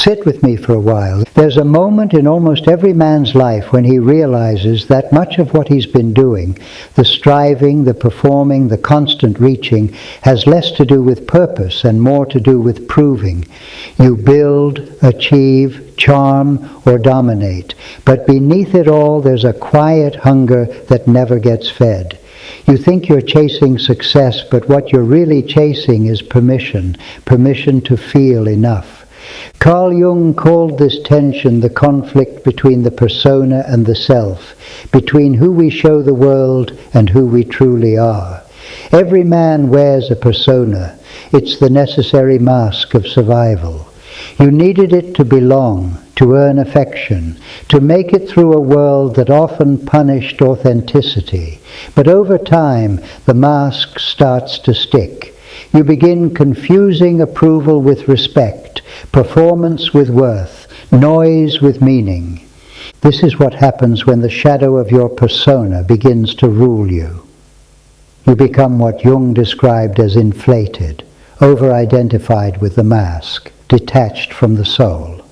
Sit with me for a while. There's a moment in almost every man's life when he realizes that much of what he's been doing, the striving, the performing, the constant reaching, has less to do with purpose and more to do with proving. You build, achieve, charm, or dominate, but beneath it all there's a quiet hunger that never gets fed. You think you're chasing success, but what you're really chasing is permission to feel enough. Carl Jung called this tension the conflict between the persona and the self, between who we show the world and who we truly are. Every man wears a persona. It's the necessary mask of survival. You needed it to belong, to earn affection, to make it through a world that often punished authenticity. But over time, the mask starts to stick. You begin confusing approval with respect, performance with worth, noise with meaning. This is what happens when the shadow of your persona begins to rule you. You become what Jung described as inflated, over-identified with the mask, detached from the soul.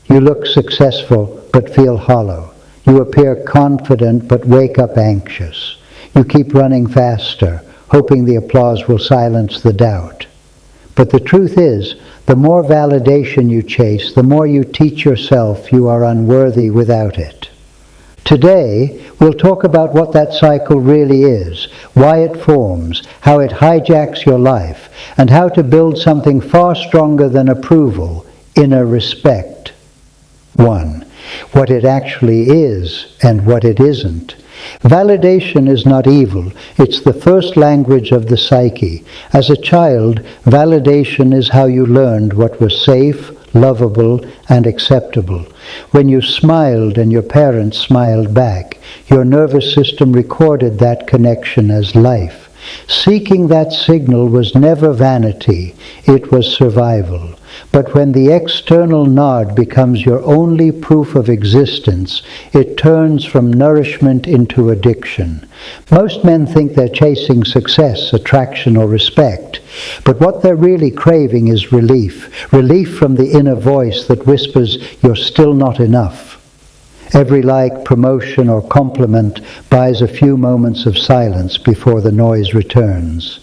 You look successful but feel hollow. You appear confident but wake up anxious. You keep running faster, hoping the applause will silence the doubt. But the truth is, the more validation you chase, the more you teach yourself you are unworthy without it. Today, we'll talk about what that cycle really is, why it forms, how it hijacks your life, and how to build something far stronger than approval, inner respect. 1. What it actually is and what it isn't. Validation is not evil. It's the first language of the psyche. As a child, validation is how you learned what was safe, lovable, and acceptable. When you smiled and your parents smiled back, your nervous system recorded that connection as life. Seeking that signal was never vanity, it was survival. But when the external nod becomes your only proof of existence, it turns from nourishment into addiction. Most men think they're chasing success, attraction, or respect, but what they're really craving is relief. Relief from the inner voice that whispers, "You're still not enough." Every like, promotion, or compliment buys a few moments of silence before the noise returns.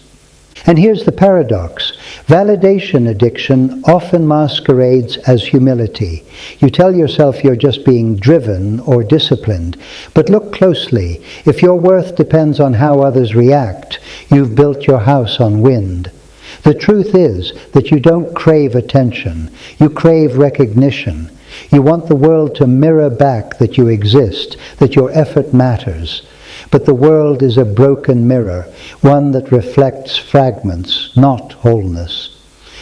And here's the paradox. Validation addiction often masquerades as humility. You tell yourself you're just being driven or disciplined. But look closely. If your worth depends on how others react, you've built your house on wind. The truth is that you don't crave attention. You crave recognition. You want the world to mirror back that you exist, that your effort matters. But the world is a broken mirror, one that reflects fragments, not wholeness.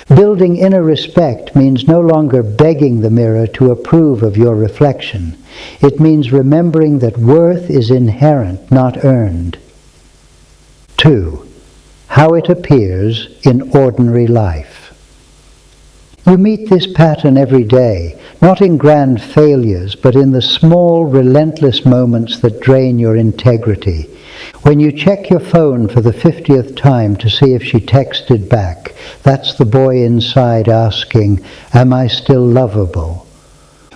Building inner respect means no longer begging the mirror to approve of your reflection. It means remembering that worth is inherent, not earned. 2. How it appears in ordinary life. You meet this pattern every day, not in grand failures, but in the small, relentless moments that drain your integrity. When you check your phone for the 50th time to see if she texted back, that's the boy inside asking, "Am I still lovable?"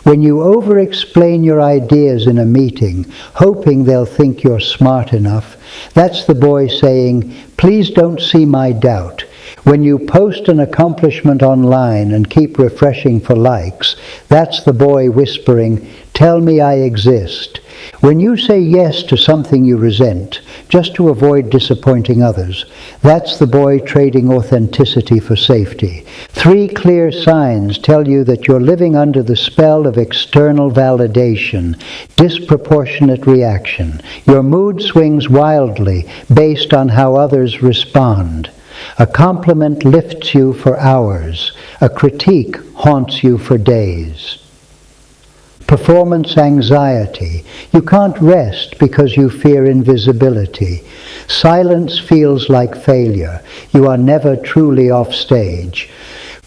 When you over-explain your ideas in a meeting, hoping they'll think you're smart enough, that's the boy saying, "Please don't see my doubt." When you post an accomplishment online and keep refreshing for likes, that's the boy whispering, "Tell me I exist." When you say yes to something you resent, just to avoid disappointing others, that's the boy trading authenticity for safety. 3 clear signs tell you that you're living under the spell of external validation, disproportionate reaction. Your mood swings wildly based on how others respond. A compliment lifts you for hours. A critique haunts you for days. Performance anxiety. You can't rest because you fear invisibility. Silence feels like failure. You are never truly off stage.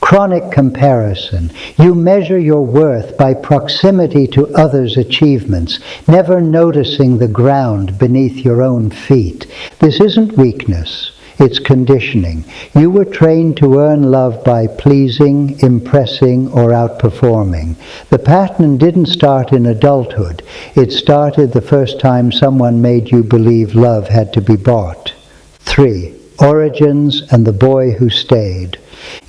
Chronic comparison. You measure your worth by proximity to others' achievements, never noticing the ground beneath your own feet. This isn't weakness. It's conditioning. You were trained to earn love by pleasing, impressing, or outperforming. The pattern didn't start in adulthood. It started the first time someone made you believe love had to be bought. 3. Origins and the boy who stayed.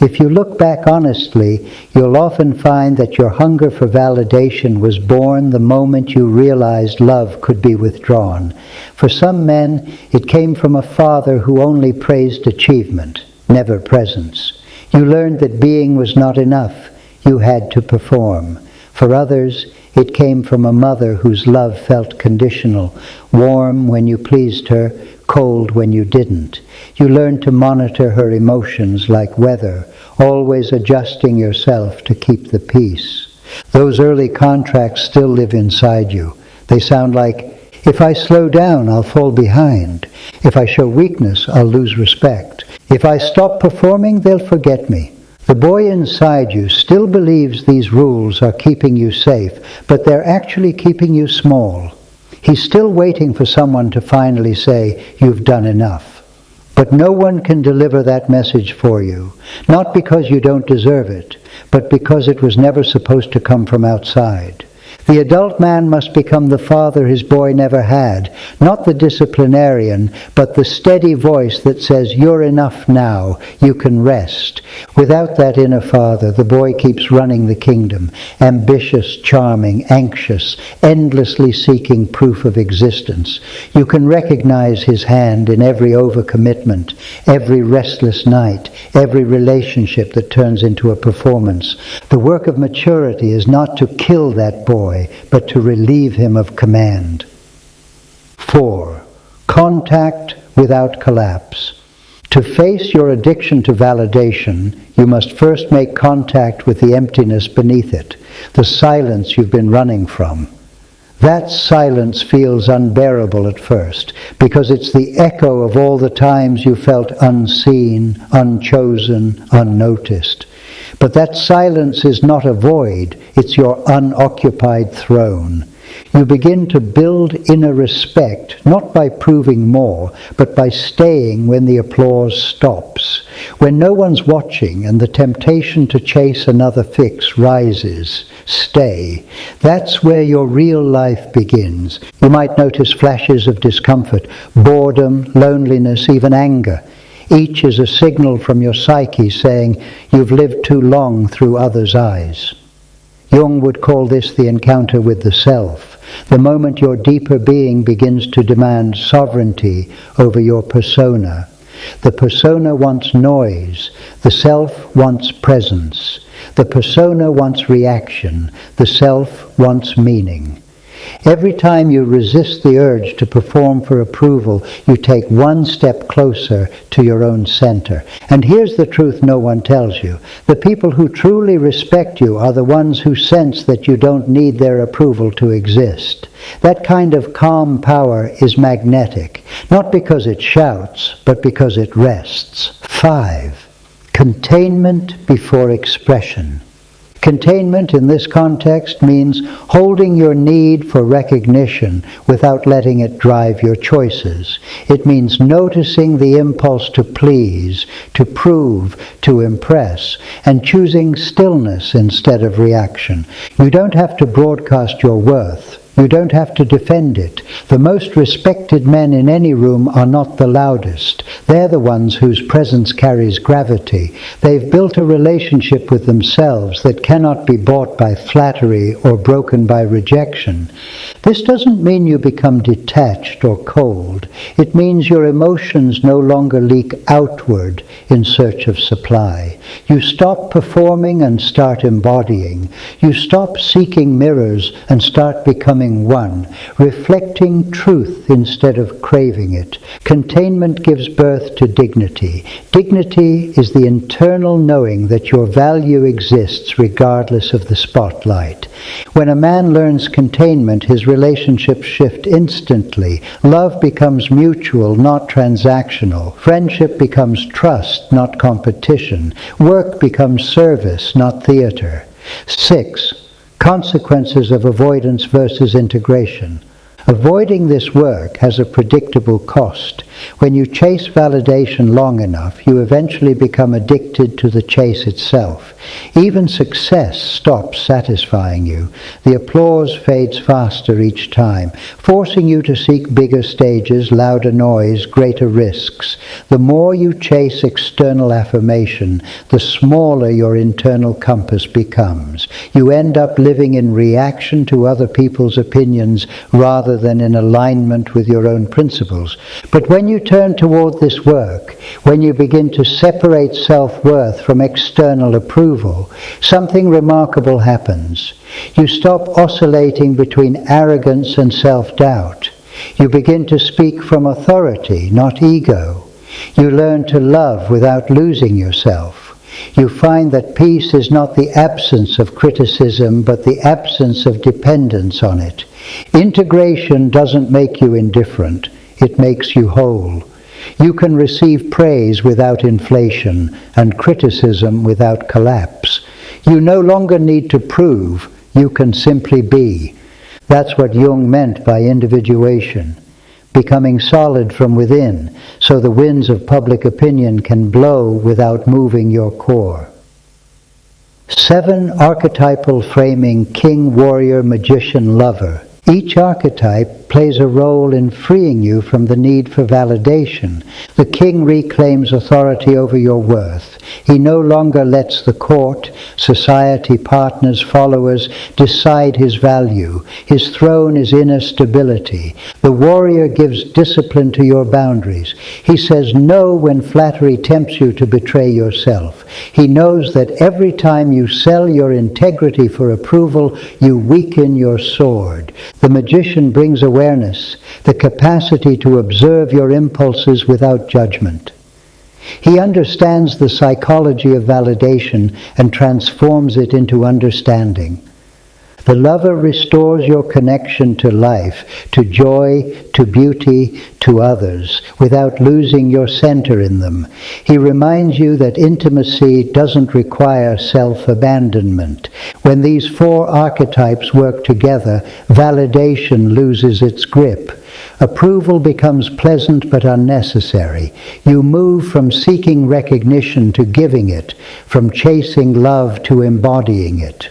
If you look back honestly, you'll often find that your hunger for validation was born the moment you realized love could be withdrawn. For some men, it came from a father who only praised achievement, never presence. You learned that being was not enough. You had to perform. For others, it came from a mother whose love felt conditional, warm when you pleased her, cold when you didn't. You learned to monitor her emotions like weather, always adjusting yourself to keep the peace. Those early contracts still live inside you. They sound like, if I slow down, I'll fall behind. If I show weakness, I'll lose respect. If I stop performing, they'll forget me. The boy inside you still believes these rules are keeping you safe, but they're actually keeping you small. He's still waiting for someone to finally say, you've done enough. But no one can deliver that message for you, not because you don't deserve it, but because it was never supposed to come from outside. The adult man must become the father his boy never had, not the disciplinarian, but the steady voice that says, you're enough now, you can rest. Without that inner father, the boy keeps running the kingdom, ambitious, charming, anxious, endlessly seeking proof of existence. You can recognize his hand in every overcommitment, every restless night, every relationship that turns into a performance. The work of maturity is not to kill that boy, but to relieve him of command. 4. Contact without collapse. To face your addiction to validation, you must first make contact with the emptiness beneath it, the silence you've been running from. That silence feels unbearable at first, because it's the echo of all the times you felt unseen, unchosen, unnoticed. But that silence is not a void, it's your unoccupied throne. You begin to build inner respect, not by proving more, but by staying when the applause stops. When no one's watching and the temptation to chase another fix rises, stay. That's where your real life begins. You might notice flashes of discomfort, boredom, loneliness, even anger. Each is a signal from your psyche saying, you've lived too long through others' eyes. Jung would call this the encounter with the self, the moment your deeper being begins to demand sovereignty over your persona. The persona wants noise, the self wants presence. The persona wants reaction, the self wants meaning. Every time you resist the urge to perform for approval, you take one step closer to your own center. And here's the truth no one tells you. The people who truly respect you are the ones who sense that you don't need their approval to exist. That kind of calm power is magnetic, not because it shouts, but because it rests. 5. Containment before expression. Containment in this context means holding your need for recognition without letting it drive your choices. It means noticing the impulse to please, to prove, to impress, and choosing stillness instead of reaction. You don't have to broadcast your worth. You don't have to defend it. The most respected men in any room are not the loudest. They're the ones whose presence carries gravity. They've built a relationship with themselves that cannot be bought by flattery or broken by rejection. This doesn't mean you become detached or cold. It means your emotions no longer leak outward in search of supply. You stop performing and start embodying. You stop seeking mirrors and start becoming one, reflecting truth instead of craving it. Containment gives birth to dignity. Dignity is the internal knowing that your value exists regardless of the spotlight. When a man learns containment, his relationships shift instantly. Love becomes mutual, not transactional. Friendship becomes trust, not competition. Work becomes service, not theater. 6. Consequences of avoidance versus integration. Avoiding this work has a predictable cost. When you chase validation long enough, you eventually become addicted to the chase itself. Even success stops satisfying you. The applause fades faster each time, forcing you to seek bigger stages, louder noise, greater risks. The more you chase external affirmation, the smaller your internal compass becomes. You end up living in reaction to other people's opinions rather than in alignment with your own principles. But when you turn toward this work, when you begin to separate self-worth from external approval, something remarkable happens. You stop oscillating between arrogance and self-doubt. You begin to speak from authority, not ego. You learn to love without losing yourself. You find that peace is not the absence of criticism, but the absence of dependence on it. Integration doesn't make you indifferent, it makes you whole. You can receive praise without inflation and criticism without collapse. You no longer need to prove, you can simply be. That's what Jung meant by individuation. Becoming solid from within, so the winds of public opinion can blow without moving your core. 7 archetypal framing: king, warrior, magician, lover. Each archetype plays a role in freeing you from the need for validation. The king reclaims authority over your worth. He no longer lets the court, society, partners, followers decide his value. His throne is inner stability. The warrior gives discipline to your boundaries. He says no when flattery tempts you to betray yourself. He knows that every time you sell your integrity for approval, you weaken your sword. The magician brings awareness, the capacity to observe your impulses without judgment. He understands the psychology of validation and transforms it into understanding. The lover restores your connection to life, to joy, to beauty, to others, without losing your center in them. He reminds you that intimacy doesn't require self-abandonment. When these 4 archetypes work together, validation loses its grip. Approval becomes pleasant but unnecessary. You move from seeking recognition to giving it, from chasing love to embodying it.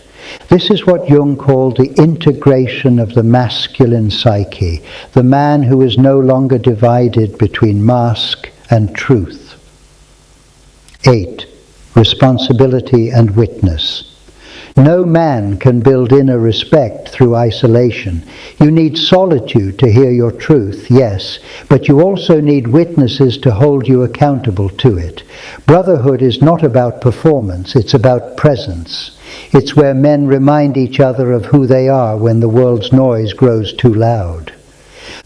This is what Jung called the integration of the masculine psyche, the man who is no longer divided between mask and truth. 8. Responsibility and witness. No man can build inner respect through isolation. You need solitude to hear your truth, yes, but you also need witnesses to hold you accountable to it. Brotherhood is not about performance, it's about presence. It's where men remind each other of who they are when the world's noise grows too loud.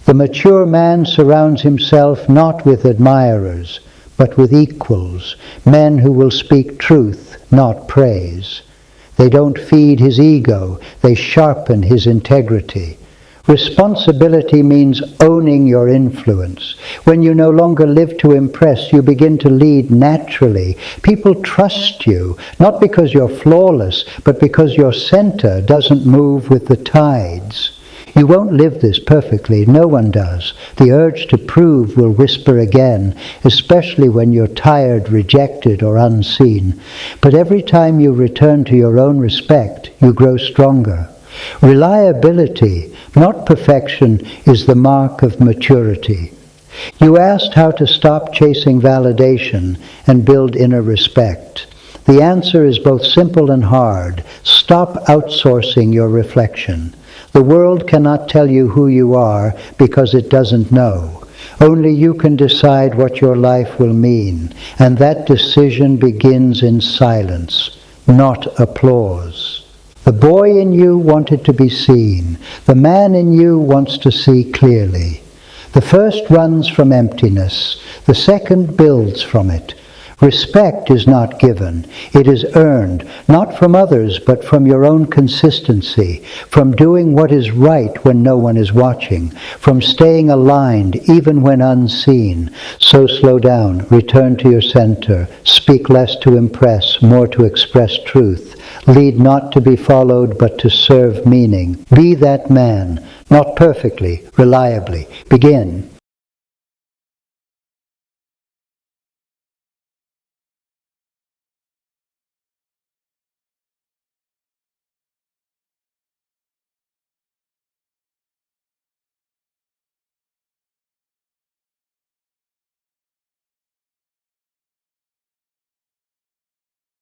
The mature man surrounds himself not with admirers, but with equals, men who will speak truth, not praise. They don't feed his ego, they sharpen his integrity. Responsibility means owning your influence. When you no longer live to impress, you begin to lead naturally. People trust you, not because you're flawless, but because your center doesn't move with the tides. You won't live this perfectly, no one does. The urge to prove will whisper again, especially when you're tired, rejected, or unseen. But every time you return to your own respect, you grow stronger. Reliability, not perfection, is the mark of maturity. You asked how to stop chasing validation and build inner respect. The answer is both simple and hard. Stop outsourcing your reflection. The world cannot tell you who you are because it doesn't know. Only you can decide what your life will mean, and that decision begins in silence, not applause. The boy in you wanted to be seen. The man in you wants to see clearly. The first runs from emptiness. The second builds from it. Respect is not given. It is earned, not from others, but from your own consistency, from doing what is right when no one is watching, from staying aligned even when unseen. So slow down, return to your center, speak less to impress, more to express truth. Lead not to be followed, but to serve meaning. Be that man, not perfectly, reliably. Begin.